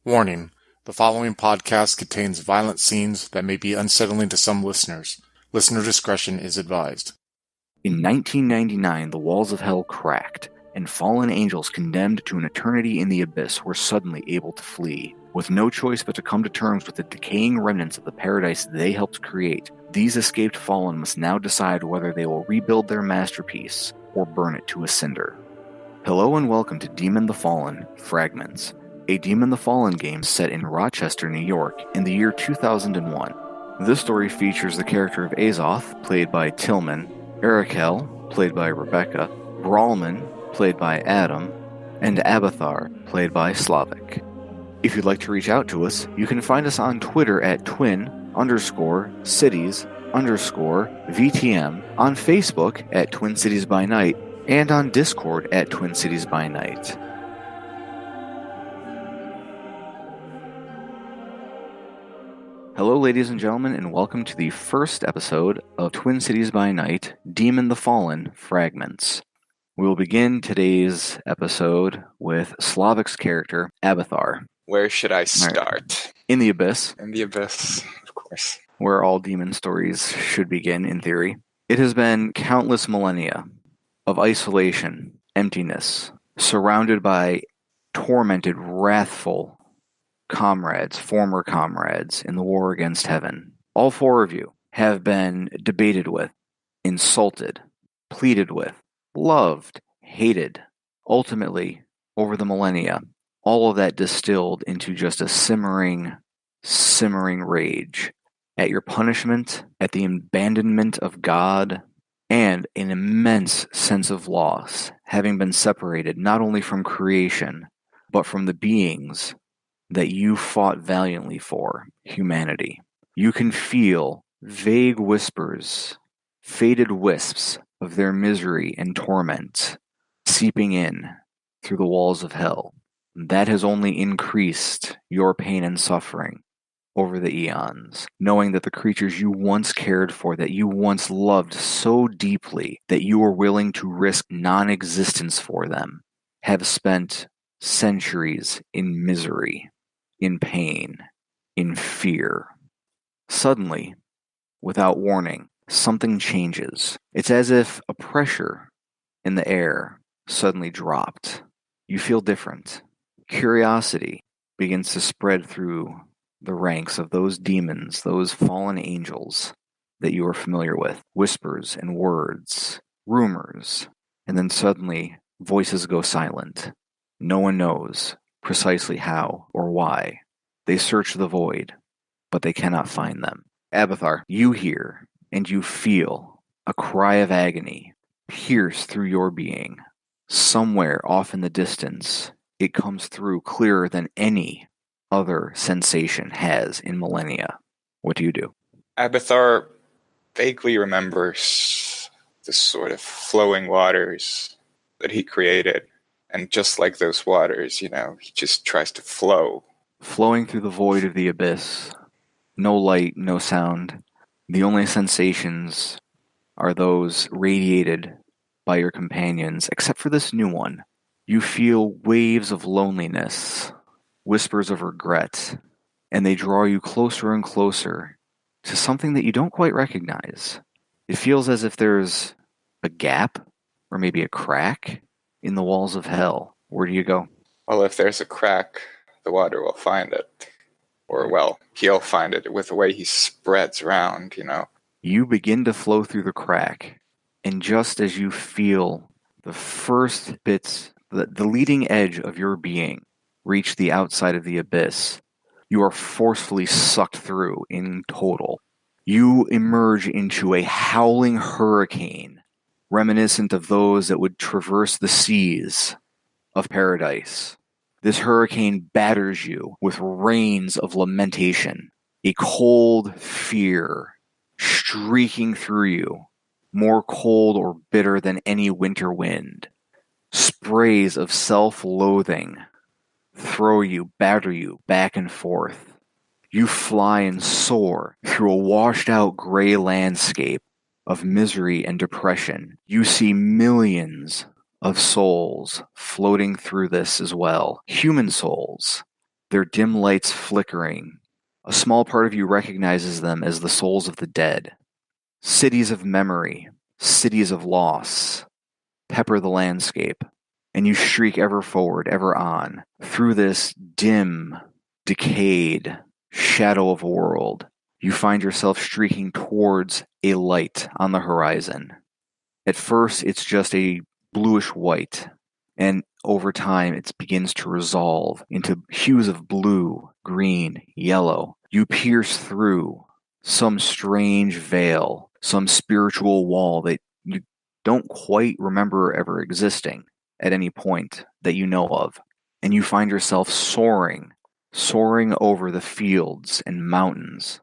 Warning: the following podcast contains violent scenes that may be unsettling to some listeners. Listener discretion is advised. In 1999, the walls of hell cracked, and fallen angels condemned to an eternity in the abyss were suddenly able to flee. With no choice but to come to terms with the decaying remnants of the paradise they helped create, these escaped fallen must now decide whether they will rebuild their masterpiece or burn it to a cinder. Hello and welcome to Demon the Fallen, Fragments, a Demon the Fallen game set in Rochester, New York, in the year 2001. This story features the character of Azoth, played by Tillman, Arakel, played by Rebecca, Brawlman, played by Adam, and Abathar, played by Slavic. If you'd like to reach out to us, you can find us on Twitter at twin_cities_VTM, on Facebook at Twin Cities by Night, and on Discord at Twin Cities by Night. Hello, ladies and gentlemen, and welcome to the first episode of Twin Cities by Night, Demon the Fallen, Fragments. We will begin today's episode with Slavic's character, Abathar. Where should I start? In the Abyss. In the Abyss, of course. Where all demon stories should begin, in theory. It has been countless millennia of isolation, emptiness, surrounded by tormented, wrathful comrades, former comrades, in the war against heaven. All four of you have been debated with, insulted, pleaded with, loved, hated. Ultimately, over the millennia, all of that distilled into just a simmering rage at your punishment, at the abandonment of God, and an immense sense of loss, having been separated not only from creation, but from the beings that you fought valiantly for, humanity. You can feel vague whispers, faded wisps of their misery and torment seeping in through the walls of hell. That has only increased your pain and suffering over the eons, knowing that the creatures you once cared for, that you once loved so deeply that you were willing to risk non-existence for them, have spent centuries in misery, in pain, in fear. Suddenly, without warning, something changes. It's as if a pressure in the air suddenly dropped. You feel different. Curiosity begins to spread through the ranks of those demons, those fallen angels that you are familiar with. Whispers and words, rumors, and then suddenly voices go silent. No one knows precisely how or why. They search the void, but they cannot find them. Abathar, you hear and you feel a cry of agony pierce through your being. Somewhere off in the distance, it comes through clearer than any other sensation has in millennia. What do you do? Abathar vaguely remembers the sort of flowing waters that he created. And just like those waters, he just tries to flow. Flowing through the void of the abyss. No light, no sound. The only sensations are those radiated by your companions, except for this new one. You feel waves of loneliness, whispers of regret, and they draw you closer and closer to something that you don't quite recognize. It feels as if there's a gap, or maybe a crack, in the walls of hell. Where do you go? Well, if there's a crack, the water will find it. Or, well, he'll find it with the way he spreads around, You begin to flow through the crack, and just as you feel the first bits, the leading edge of your being reach the outside of the abyss, you are forcefully sucked through in total. You emerge into a howling hurricane, reminiscent of those that would traverse the seas of paradise. This hurricane batters you with rains of lamentation, a cold fear streaking through you, more cold or bitter than any winter wind. Sprays of self-loathing throw you, batter you back and forth. You fly and soar through a washed-out gray landscape of misery and depression. You see millions of souls floating through this as well. Human souls their dim lights flickering. A small part of you recognizes them as the souls of the dead. Cities of memory, cities of loss, pepper the landscape, and you shriek ever forward, ever on, through this dim, decayed shadow of a world. You find yourself streaking towards a light on the horizon. At first, it's just a bluish white, and over time, it begins to resolve into hues of blue, green, yellow. You pierce through some strange veil, some spiritual wall that you don't quite remember ever existing at any point that you know of. And you find yourself soaring over the fields and mountains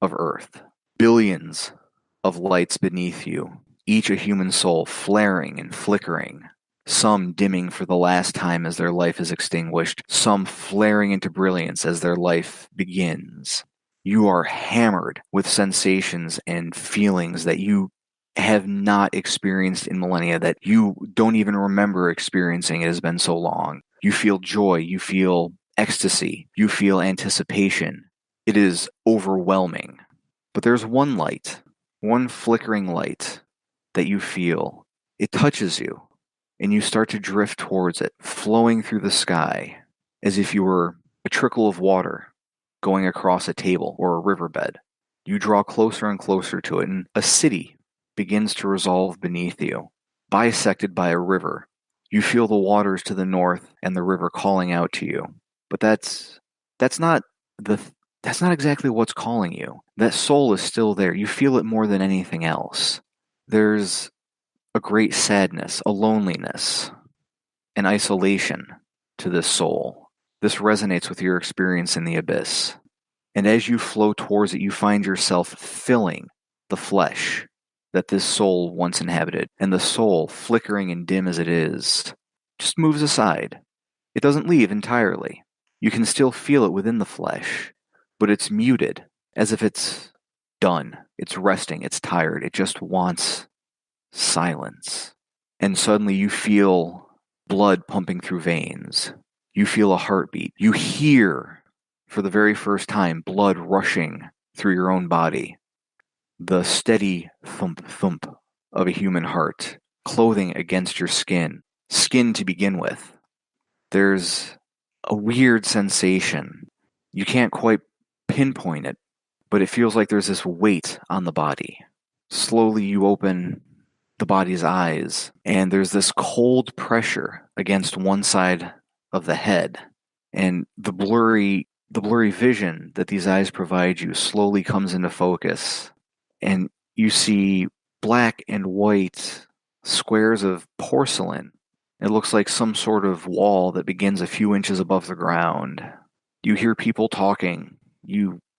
of Earth. Billions of lights beneath you, each a human soul flaring and flickering, some dimming for the last time as their life is extinguished, some flaring into brilliance as their life begins. You are hammered with sensations and feelings that you have not experienced in millennia, that you don't even remember experiencing. It has been so long. You feel joy, you feel ecstasy, you feel anticipation. It is overwhelming. But there's one light, one flickering light that you feel. It touches you, and you start to drift towards it, flowing through the sky as if you were a trickle of water going across a table or a riverbed. You draw closer and closer to it, and a city begins to resolve beneath you, bisected by a river. You feel the waters to the north and the river calling out to you. But that's not exactly what's calling you. That soul is still there. You feel it more than anything else. There's a great sadness, a loneliness, an isolation to this soul. This resonates with your experience in the abyss. And as you flow towards it, you find yourself filling the flesh that this soul once inhabited. And the soul, flickering and dim as it is, just moves aside. It doesn't leave entirely. You can still feel it within the flesh, but it's muted, as if it's done. It's resting. It's tired. It just wants silence. And suddenly you feel blood pumping through veins. You feel a heartbeat. You hear, for the very first time, blood rushing through your own body. The steady thump-thump of a human heart, clothing against your skin to begin with. There's a weird sensation. You can't quite pinpoint it, but it feels like there's this weight on the body. Slowly you open the body's eyes, and there's this cold pressure against one side of the head, and the blurry vision that these eyes provide you slowly comes into focus, and you see black and white squares of porcelain. It looks like some sort of wall that begins a few inches above the ground. You hear people talking.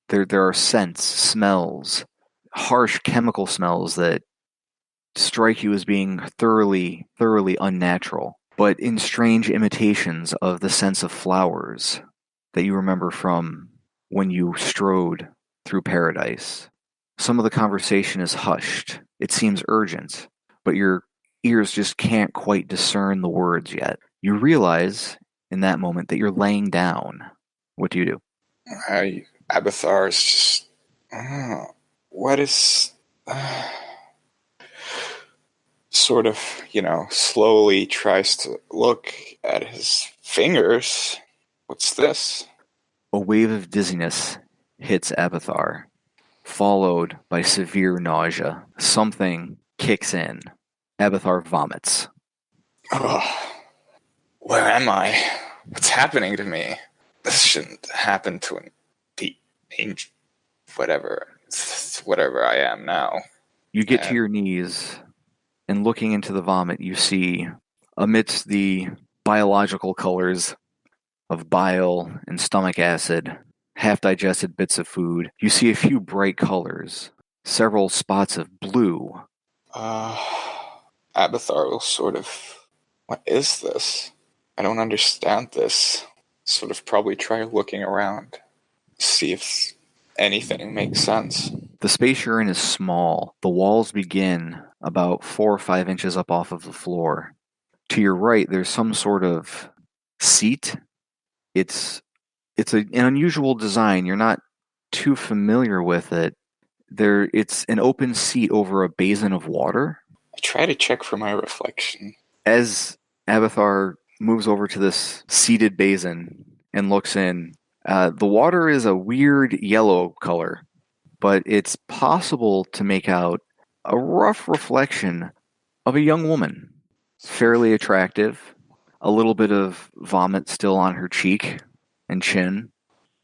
There are scents, smells, harsh chemical smells that strike you as being thoroughly unnatural, but in strange imitations of the sense of flowers that you remember from when you strode through paradise. Some of the conversation is hushed. It seems urgent, but your ears just can't quite discern the words yet. You realize in that moment that you're laying down. What do you do? Abathar is just... what is... sort of, slowly tries to look at his fingers. What's this? A wave of dizziness hits Abathar, followed by severe nausea. Something kicks in. Abathar vomits. Where am I? What's happening to me? This shouldn't happen to an angel. Whatever I am now. You get to your knees, and looking into the vomit, you see, amidst the biological colors of bile and stomach acid, half-digested bits of food, you see a few bright colors, several spots of blue. Abathar will sort of... What is this? I don't understand this. Sort of probably try looking around. See if anything makes sense. The space you're in is small. The walls begin about 4 or 5 inches up off of the floor. To your right, there's some sort of seat. It's It's an unusual design. You're not too familiar with it. It's an open seat over a basin of water. I try to check for my reflection. As Abathar moves over to this seated basin and looks in, the water is a weird yellow color, but it's possible to make out a rough reflection of a young woman, fairly attractive, a little bit of vomit still on her cheek and chin.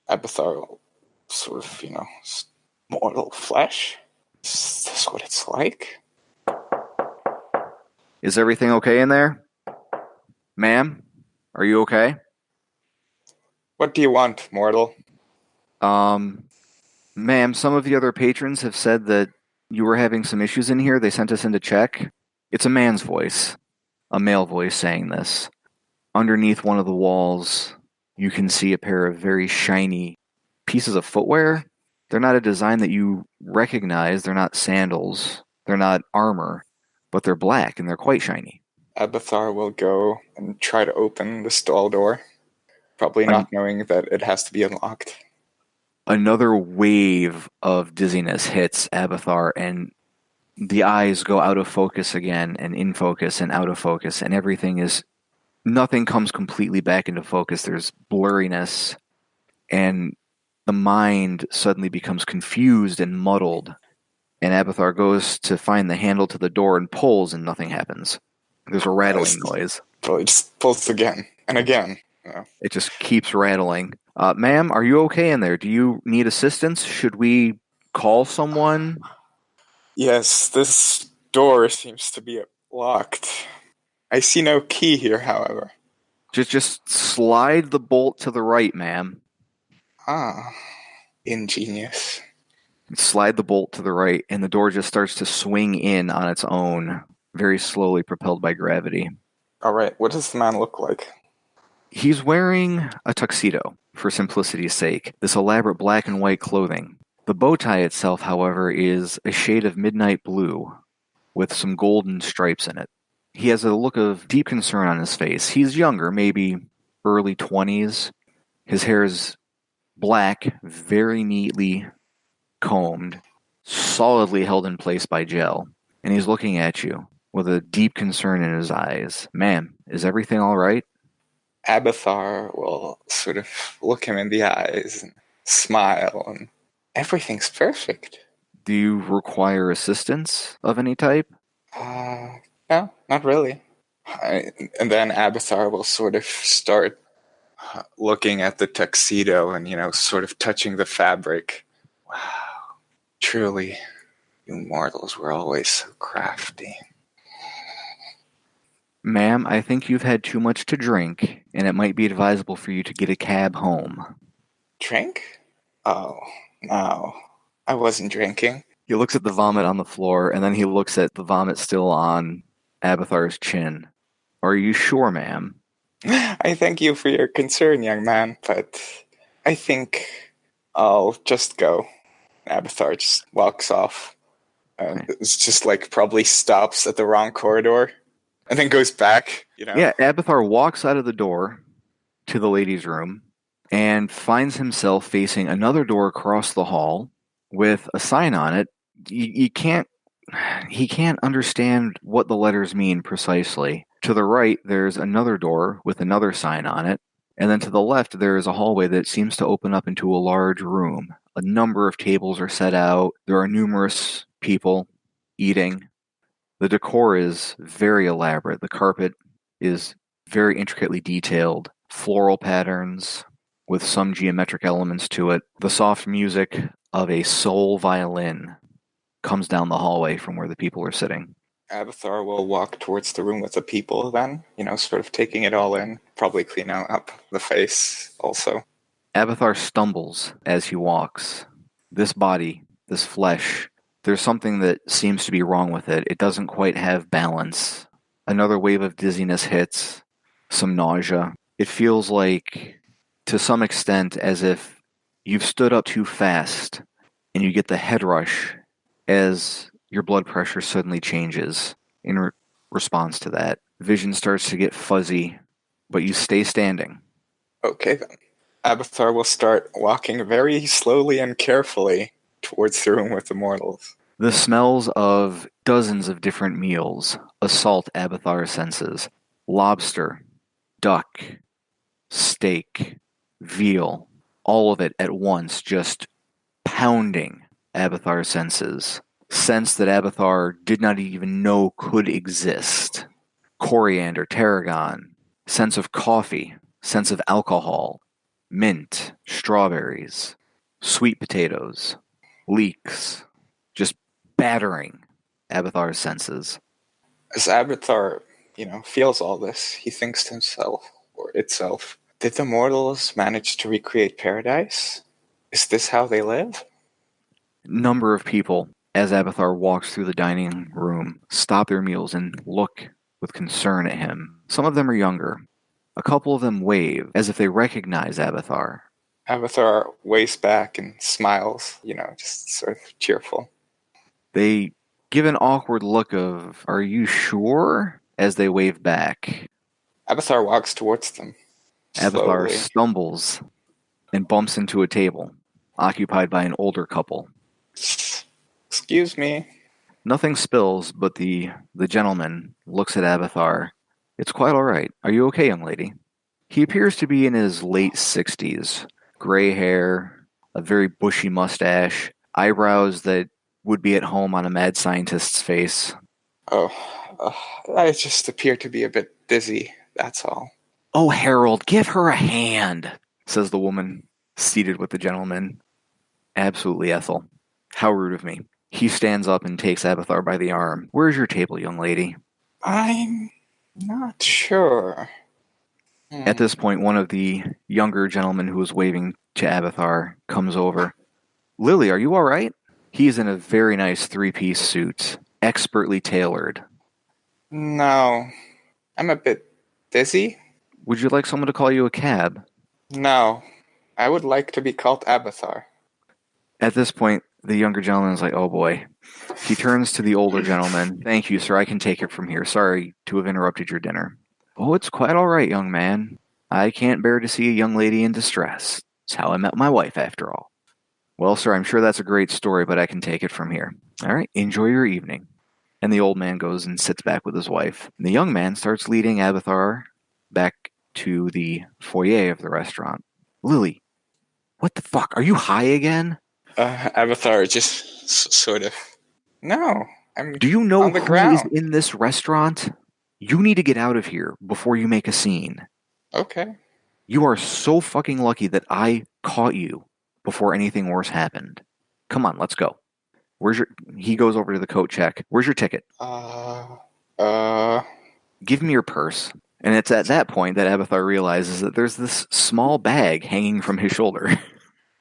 Abathar, sort of, mortal flesh? Is this what it's like? Is everything okay in there? Ma'am, are you okay? What do you want, mortal? Ma'am, some of the other patrons have said that you were having some issues in here. They sent us in to check. It's a man's voice, a male voice saying this. Underneath one of the walls, you can see a pair of very shiny pieces of footwear. They're not a design that you recognize. They're not sandals. They're not armor, but they're black and they're quite shiny. Abathar will go and try to open the stall door, probably not knowing that it has to be unlocked. Another wave of dizziness hits Abathar, and the eyes go out of focus again, and in focus and out of focus, and nothing comes completely back into focus. There's blurriness, and the mind suddenly becomes confused and muddled. And Abathar goes to find the handle to the door and pulls, and nothing happens. There's a rattling noise. Probably just pulls again and again. It just keeps rattling. Ma'am, are you okay in there? Do you need assistance? Should we call someone? Yes, this door seems to be locked. I see no key here, however. Just slide the bolt to the right, ma'am. Ah, ingenious. Slide the bolt to the right, and the door just starts to swing in on its own, very slowly propelled by gravity. All right, what does the man look like? He's wearing a tuxedo, for simplicity's sake, this elaborate black and white clothing. The bow tie itself, however, is a shade of midnight blue, with some golden stripes in it. He has a look of deep concern on his face. He's younger, maybe early 20s. His hair is black, very neatly combed, solidly held in place by gel, and he's looking at you with a deep concern in his eyes. Ma'am, is everything all right? Abathar will sort of look him in the eyes and smile, and everything's perfect. Do you require assistance of any type? No, not really. And then Abathar will sort of start looking at the tuxedo and, sort of touching the fabric. Wow, truly, you mortals were always so crafty. Ma'am, I think you've had too much to drink, and it might be advisable for you to get a cab home. Drink? Oh, no. I wasn't drinking. He looks at the vomit on the floor, and then he looks at the vomit still on Abathar's chin. Are you sure, ma'am? I thank you for your concern, young man, but I think I'll just go. Abathar just walks off. It's just probably stops at the wrong corridor. And then goes back, Yeah, Abathar walks out of the door to the ladies' room and finds himself facing another door across the hall with a sign on it. He can't understand what the letters mean precisely. To the right, there's another door with another sign on it. And then to the left, there is a hallway that seems to open up into a large room. A number of tables are set out. There are numerous people eating. The decor is very elaborate. The carpet is very intricately detailed. Floral patterns with some geometric elements to it. The soft music of a soul violin comes down the hallway from where the people are sitting. Abathar will walk towards the room with the people then, sort of taking it all in. Probably clean up the face also. Abathar stumbles as he walks. This body, this flesh, there's something that seems to be wrong with it. It doesn't quite have balance. Another wave of dizziness hits, some nausea. It feels like, to some extent, as if you've stood up too fast and you get the head rush as your blood pressure suddenly changes in response to that. Vision starts to get fuzzy, but you stay standing. Okay then. Abathar will start walking very slowly and carefully towards the room with the mortals. The smells of dozens of different meals assault Abathar's senses. Lobster, duck, steak, veal, all of it at once just pounding Abathar's senses. Sense that Abathar did not even know could exist. Coriander, tarragon, sense of coffee, sense of alcohol, mint, strawberries, sweet potatoes, leeks, just battering Abathar's senses. As Abathar, feels all this, he thinks to himself, or itself, did the mortals manage to recreate paradise? Is this how they live? Number of people, as Abathar walks through the dining room, stop their meals and look with concern at him. Some of them are younger. A couple of them wave as if they recognize Abathar. Abathar waves back and smiles, just sort of cheerful. They give an awkward look of, "Are you sure?" as they wave back. Abathar walks towards them. Abathar Slowly. stumbles and bumps into a table, occupied by an older couple. Excuse me. Nothing spills, but the gentleman looks at Abathar. "It's quite all right. Are you okay, young lady?" He appears to be in his late 60s. Gray hair, a very bushy mustache, eyebrows that would be at home on a mad scientist's face. Oh, I just appear to be a bit dizzy, that's all. "Oh, Harold, give her a hand," says the woman seated with the gentleman. "Absolutely, Ethel. How rude of me." He stands up and takes Abathar by the arm. "Where's your table, young lady?" I'm not sure. At this point, one of the younger gentlemen who was waving to Abathar comes over. "Lily, are you all right?" He's in a very nice three-piece suit, expertly tailored. No. I'm a bit dizzy? "Would you like someone to call you a cab?" No. I would like to be called Abathar. At this point, the younger gentleman is like, "Oh boy." He turns to the older gentleman. "Thank you, sir. I can take it from here. Sorry to have interrupted your dinner." "Oh, it's quite all right, young man. I can't bear to see a young lady in distress. It's how I met my wife, after all." "Well, sir, I'm sure that's a great story, but I can take it from here. All right, enjoy your evening." And the old man goes and sits back with his wife. And the young man starts leading Abathar back to the foyer of the restaurant. "Lily, what the fuck? Are you high again?" Abathar just sort of... No, I'm "Do you know on the who ground. is in this restaurant? You need to get out of here before you make a scene. Okay. You are so fucking lucky that I caught you before anything worse happened. Come on, let's go. He goes over to the coat check. "Where's your ticket?" "Give me your purse." And it's at that point that Abathar realizes that there's this small bag hanging from his shoulder.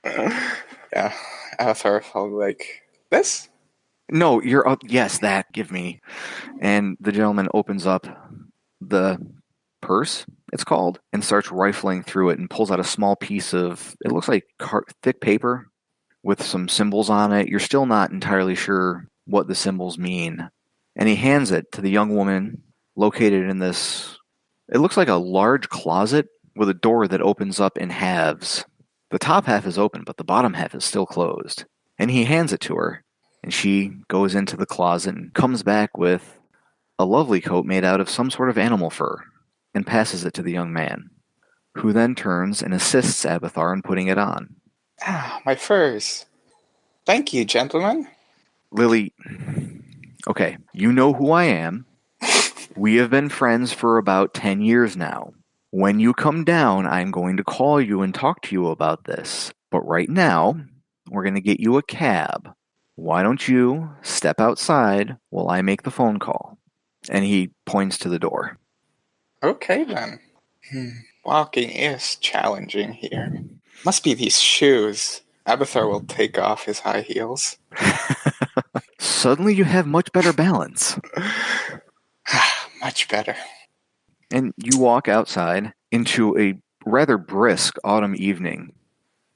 Yeah, Abathar felt like, this? "No, you're up. Yes, that. Give me." And the gentleman opens up the purse, it's called, and starts rifling through it and pulls out a small piece of, it looks like thick paper with some symbols on it. You're still not entirely sure what the symbols mean. And he hands it to the young woman located in this, it looks like a large closet with a door that opens up in halves. The top half is open, but the bottom half is still closed. And he hands it to her, and she goes into the closet and comes back with a lovely coat made out of some sort of animal fur and passes it to the young man, who then turns and assists Abathar in putting it on. My furs. Thank you, gentlemen. "Lily, okay, you know who I am. We have been friends for about 10 years now. When you come down, I'm going to call you and talk to you about this. But right now, we're going to get you a cab. Why don't you step outside while I make the phone call?" And he points to the door. Okay, then. Walking is challenging here. Must be these shoes. Abathar will take off his high heels. Suddenly you have much better balance. Much better. And you walk outside into a rather brisk autumn evening.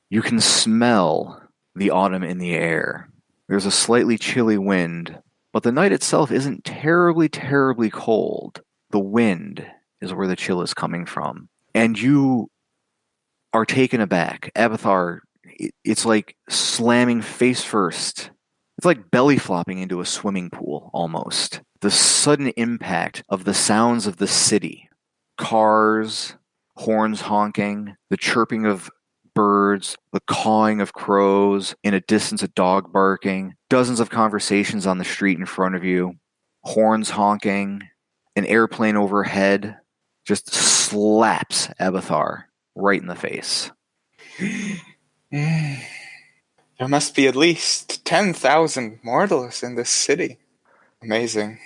You can smell the autumn in the air. There's a slightly chilly wind, but the night itself isn't terribly, terribly cold. The wind is where the chill is coming from. And you are taken aback. Abathar, it's like slamming face first. It's like belly flopping into a swimming pool, almost. The sudden impact of the sounds of the city. Cars, horns honking, the chirping of birds, the cawing of crows, in a distance a dog barking, dozens of conversations on the street in front of you, horns honking, an airplane overhead just slaps Abathar right in the face. There must be at least 10,000 mortals in this city. Amazing.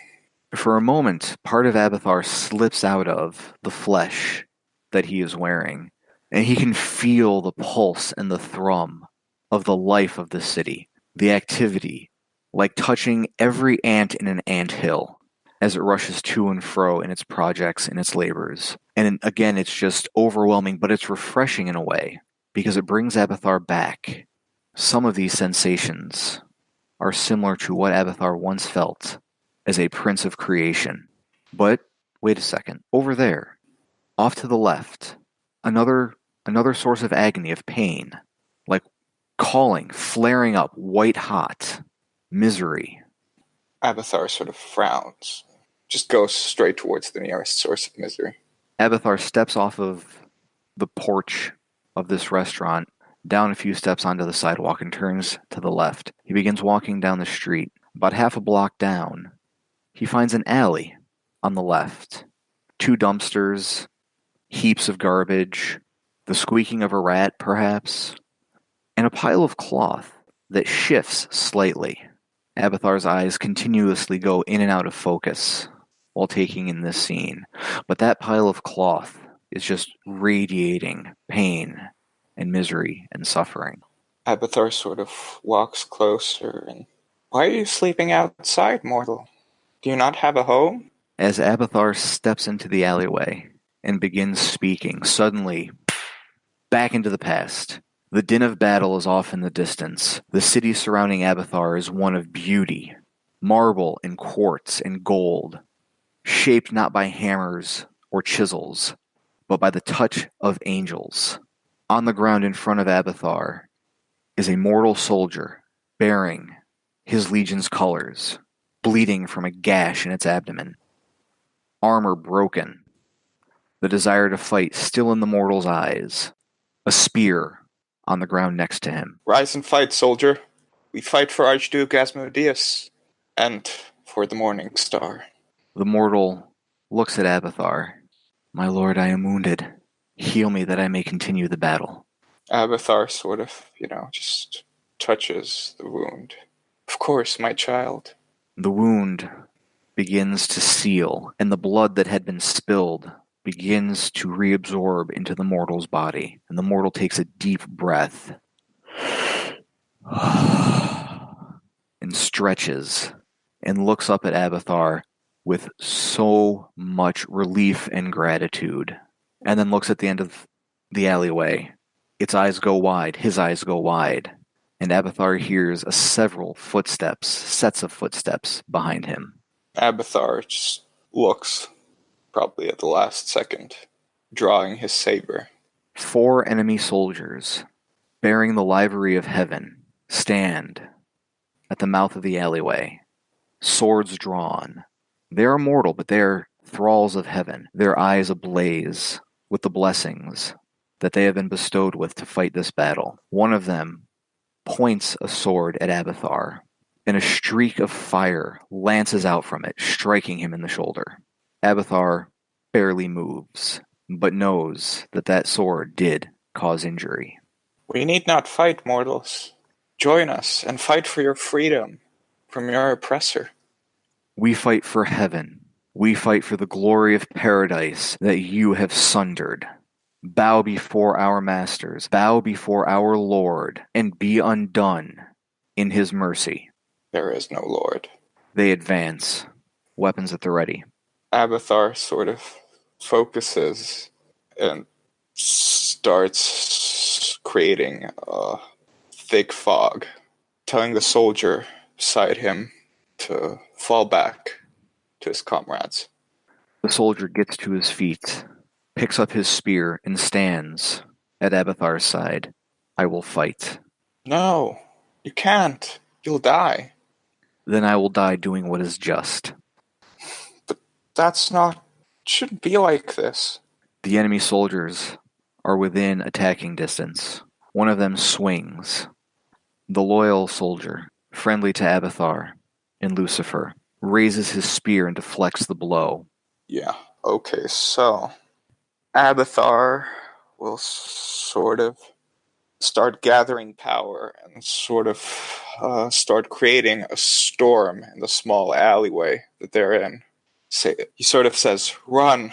For a moment, part of Abathar slips out of the flesh that he is wearing, and he can feel the pulse and the thrum of the life of the city, the activity, like touching every ant in an anthill as it rushes to and fro in its projects and its labors. And again, it's just overwhelming, but it's refreshing in a way, because it brings Abathar back. Some of these sensations are similar to what Abathar once felt as a prince of creation. But wait a second, over there, off to the left, another source of agony, of pain, like calling, flaring up, white hot, misery. Abathar sort of frowns. Just goes straight towards the nearest source of misery. Abathar steps off of the porch of this restaurant, down a few steps onto the sidewalk, and turns to the left. He begins walking down the street. About half a block down, he finds an alley on the left. 2 dumpsters, heaps of garbage, the squeaking of a rat, perhaps, and a pile of cloth that shifts slightly. Abathar's eyes continuously go in and out of focus while taking in this scene, but that pile of cloth is just radiating pain and misery and suffering. Abathar sort of walks closer and... Why are you sleeping outside, mortal? Do you not have a home? As Abathar steps into the alleyway and begins speaking, suddenly, back into the past. The din of battle is off in the distance. The city surrounding Abathar is one of beauty, marble and quartz and gold, shaped not by hammers or chisels, but by the touch of angels. On the ground in front of Abathar is a mortal soldier bearing his legion's colors, bleeding from a gash in its abdomen. Armor broken, the desire to fight still in the mortal's eyes, a spear on the ground next to him. Rise and fight, soldier. We fight for Archduke Asmodeus, and for the Morning Star. The mortal looks at Abathar. My lord, I am wounded. Heal me that I may continue the battle. Abathar sort of, just touches the wound. Of course, my child. The wound begins to seal, and the blood that had been spilled begins to reabsorb into the mortal's body. And the mortal takes a deep breath and stretches and looks up at Abathar with so much relief and gratitude, and then looks at the end of the alleyway. Its eyes go wide, his eyes go wide, and Abathar hears several footsteps, sets of footsteps behind him. Abathar just looks, probably at the last second, drawing his saber. 4 enemy soldiers, bearing the livery of heaven, stand at the mouth of the alleyway, swords drawn. They are mortal, but they are thralls of heaven, their eyes ablaze with the blessings that they have been bestowed with to fight this battle. One of them points a sword at Abathar, and a streak of fire lances out from it, striking him in the shoulder. Abathar barely moves, but knows that that sword did cause injury. We need not fight, mortals. Join us and fight for your freedom from your oppressor. We fight for heaven. We fight for the glory of paradise that you have sundered. Bow before our masters, bow before our Lord, and be undone in his mercy. There is no Lord. They advance, weapons at the ready. Abathar sort of focuses and starts creating a thick fog, telling the soldier beside him to fall back to his comrades. The soldier gets to his feet, picks up his spear, and stands at Abithar's side. I will fight. No, you can't. You'll die. Then I will die doing what is just. But that's not... shouldn't be like this. The enemy soldiers are within attacking distance. One of them swings. The loyal soldier, friendly to Abithar and Lucifer, raises his spear and deflects the blow. Yeah, okay, so... Abithar will sort of start gathering power and sort of start creating a storm in the small alleyway that they're in. He sort of says, "Run!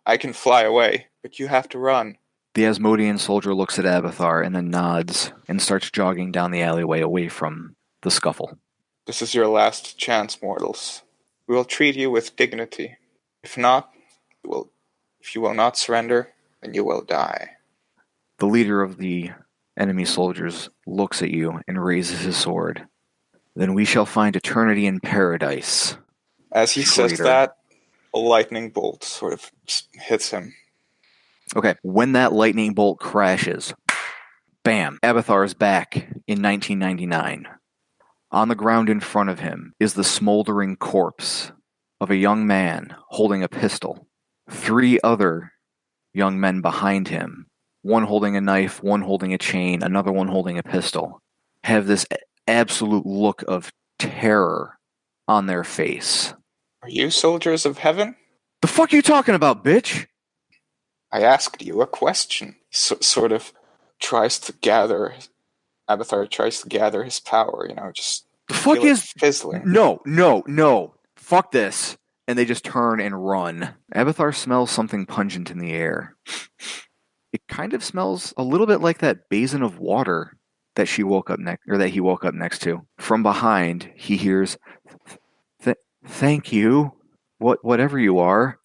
I can fly away, but you have to run." The Asmodean soldier looks at Abithar and then nods and starts jogging down the alleyway away from the scuffle. This is your last chance, mortals. We will treat you with dignity. If not, if you will not surrender, then you will die. The leader of the enemy soldiers looks at you and raises his sword. Then we shall find eternity in paradise. As he says that, a lightning bolt sort of hits him. Okay, when that lightning bolt crashes, bam, Abithar is back in 1999. On the ground in front of him is the smoldering corpse of a young man holding a pistol. 3 other young men behind him, one holding a knife, one holding a chain, another one holding a pistol, have this absolute look of terror on their face. Are you soldiers of heaven? The fuck are you talking about, bitch? I asked you a question. Sort of tries to gather... Abithar tries to gather his power, just... The fuck is... fizzling. No. Fuck this. And they just turn and run. Abithar smells something pungent in the air. It kind of smells a little bit like that basin of water that he woke up next to. From behind, he hears, "Thank you, whatever you are."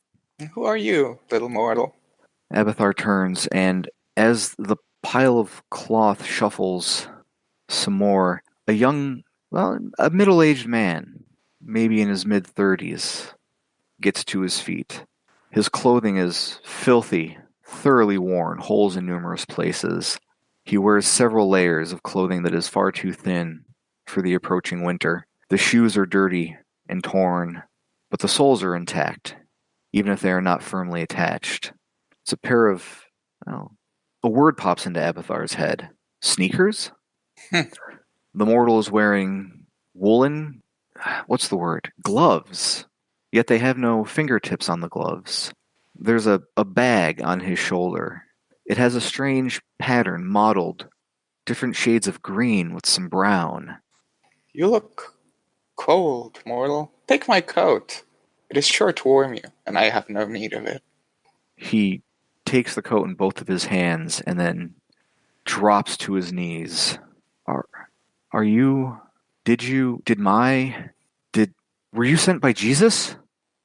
Who are you, little mortal? Abithar turns, and as the pile of cloth shuffles some more, a middle-aged man, maybe in his mid-30s, gets to his feet. His clothing is filthy, thoroughly worn, holes in numerous places. He wears several layers of clothing that is far too thin for the approaching winter. The shoes are dirty and torn, but the soles are intact, even if they are not firmly attached. It's a pair of... a word pops into Abithar's head. Sneakers? The mortal is wearing woolen... what's the word? Gloves. Yet they have no fingertips on the gloves. There's a bag on his shoulder. It has a strange pattern modeled, different shades of green with some brown. You look cold, mortal. Take my coat. It is sure to warm you, and I have no need of it. He takes the coat in both of his hands and then drops to his knees. Were you sent by Jesus?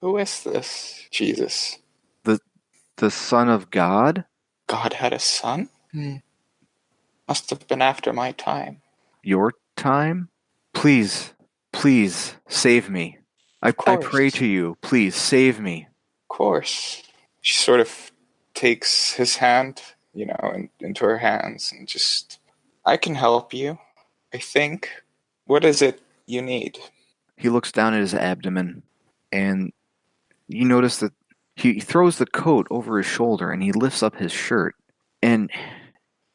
Who is this, Jesus? The Son of God? God had a son? Must have been after my time. Your time? Please, save me. I pray to you, please, save me. Of course. She sort of takes his hand, into her hands and just... I can help you, I think. What is it you need? He looks down at his abdomen, and you notice that he throws the coat over his shoulder, and he lifts up his shirt, and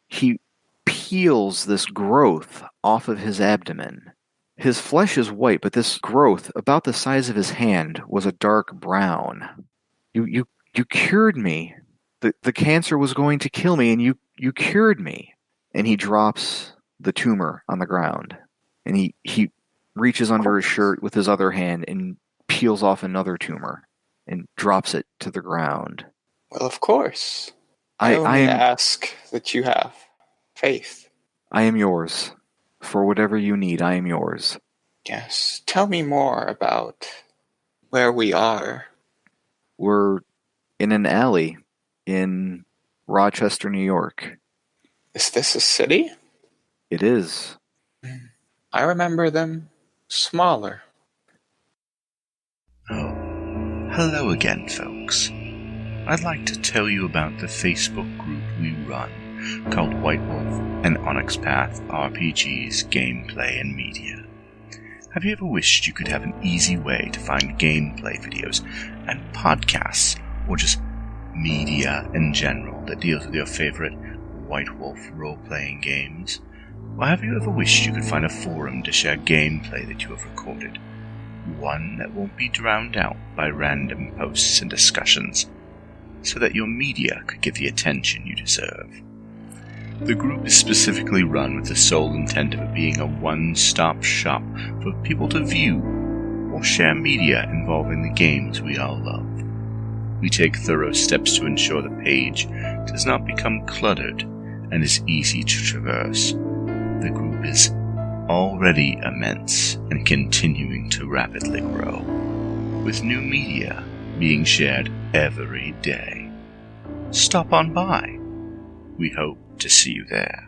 he peels this growth off of his abdomen. His flesh is white, but this growth, about the size of his hand, was a dark brown. You cured me. The cancer was going to kill me, and you cured me. And he drops the tumor on the ground. And he reaches under his shirt with his other hand and peels off another tumor and drops it to the ground. Well, of course. I ask that you have faith. I am yours. For whatever you need, I am yours. Yes. Tell me more about where we are. We're in an alley in Rochester, New York. Is this a city? It is. I remember them smaller. Oh, hello again, folks. I'd like to tell you about the Facebook group we run called White Wolf and Onyx Path RPGs, Gameplay and Media. Have you ever wished you could have an easy way to find gameplay videos and podcasts, or just media in general that deals with your favorite White Wolf role-playing games? Or have you ever wished you could find a forum to share gameplay that you have recorded? One that won't be drowned out by random posts and discussions, so that your media could get the attention you deserve. The group is specifically run with the sole intent of it being a one-stop shop for people to view or share media involving the games we all love. We take thorough steps to ensure the page does not become cluttered and is easy to traverse. The group is already immense and continuing to rapidly grow, with new media being shared every day. Stop on by. We hope to see you there.